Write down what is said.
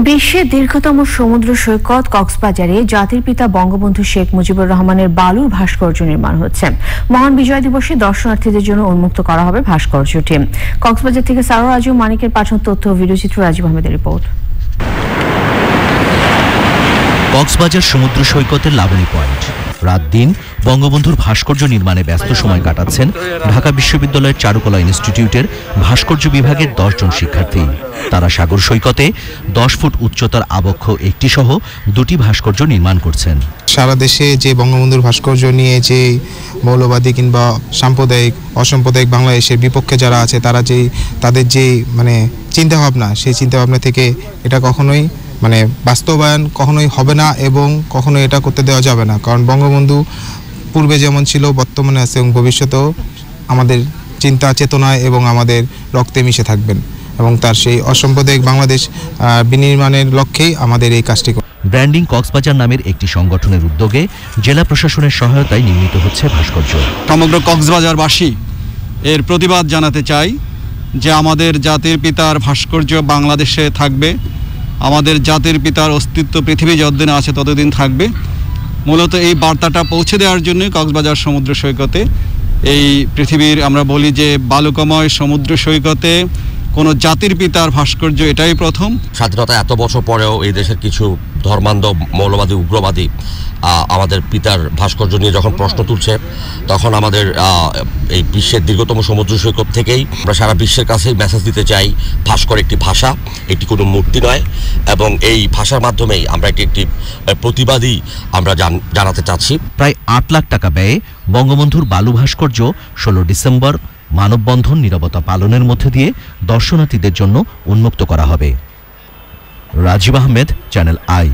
বিশ্বের দীর্ঘতম সমুদ্র সৈকত কক্সবাজারে জাতির পিতা বঙ্গবন্ধু শেখ মুজিবুর রহমানের বালুর ভাস্কর্য নির্মাণ হচ্ছে। মহান বিজয় দিবসে দর্শনার্থীদের জন্য উন্মুক্ত করা হবে ভাস্কর্যটি। কক্সবাজার থেকে সারোয়ার রাজু মানিকের পাঠানো তথ্য ও ভিডিওচিত্র রাজীব আহমেদের রিপোর্ট। কক্সবাজার সমুদ্র সৈকতের লাবণী পয়েন্ট। রাত দিন বঙ্গবন্ধুর ভাস্কর্য নির্মাণে ব্যস্ত সময় কাটাচ্ছেন ঢাকা বিশ্ববিদ্যালয়ের চারুকলা ইনস্টিটিউটের ভাস্কর্য বিভাগের 10 জন শিক্ষার্থী। তারা সাগর সৈকতে 10 ফুট উচ্চতার আবক্ষ একটি সহ 2টি ভাস্কর্য নির্মাণ করছেন। সারা দেশে যে বঙ্গবন্ধুর ভাস্কর্য নিয়ে যে মৌলবাদী কিংবা সাম্প্রদায়িক অসাম্প্রদায়িক বাংলাদেশের বিপক্ষে যারা আছে তাদের যে চিন্তাভাবনা, সেই চিন্তাভাবনা থেকে এটা কখনোই বাস্তবায়ন কখনোই হবে না এবং কখনোই এটা করতে দেওয়া যাবে না। কারণ বঙ্গবন্ধু পূর্বে যেমন ছিল বর্তমানে আছে এবং ভবিষ্যতেও আমাদের চিন্তা চেতনায় এবং আমাদের রক্তে মিশে থাকবেন এবং তার সেই অসাম্প্রদায়িক বাংলাদেশ বিনির্মাণের লক্ষ্যেই আমাদের এই কাজটি। ব্র্যান্ডিং কক্সবাজার নামের একটি সংগঠনের উদ্যোগে জেলা প্রশাসনের সহায়তায় নির্মিত হচ্ছে ভাস্কর্য। সমগ্র কক্সবাজারবাসী এর প্রতিবাদ জানাতে চাই যে আমাদের জাতির পিতার ভাস্কর্য বাংলাদেশে থাকবে, আমাদের জাতির পিতার অস্তিত্ব পৃথিবী যতদিন আছে ততদিন থাকবে। মূলত এই বার্তাটা পৌঁছে দেওয়ার জন্য কক্সবাজার সমুদ্র সৈকতে এই পৃথিবীর আমরা বলি যে বালুকাময় সমুদ্র সৈকতে কোনো জাতির পিতার ভাস্কর্য এটাই প্রথম। স্বাধীনতা এত বছর পরেও এই দেশের কিছু ধর্মান্ধ মৌলবাদী উগ্রবাদী আমাদের পিতার ভাস্কর্য নিয়ে যখন প্রশ্ন তুলছে, তখন আমাদের এই বিশ্বের দীর্ঘতম সমুদ্র সৈকত থেকেই আমরা সারা বিশ্বের কাছেই মেসেজ দিতে চাই, ভাস্কর একটি ভাষা, এটি কোনো মূর্তি নয় এবং এই ভাষার মাধ্যমেই আমরা একটি প্রতিবাদী আমরা জানাতে চাচ্ছি। প্রায় 8 লাখ টাকা ব্যয়ে বঙ্গবন্ধুর বালু ভাস্কর্য 16 ডিসেম্বর মানববন্ধন নীরবতা পালনের মধ্যে দিয়ে দর্শনার্থীদের জন্য উন্মুক্ত করা হবে। Rajib Ahmed, channel I.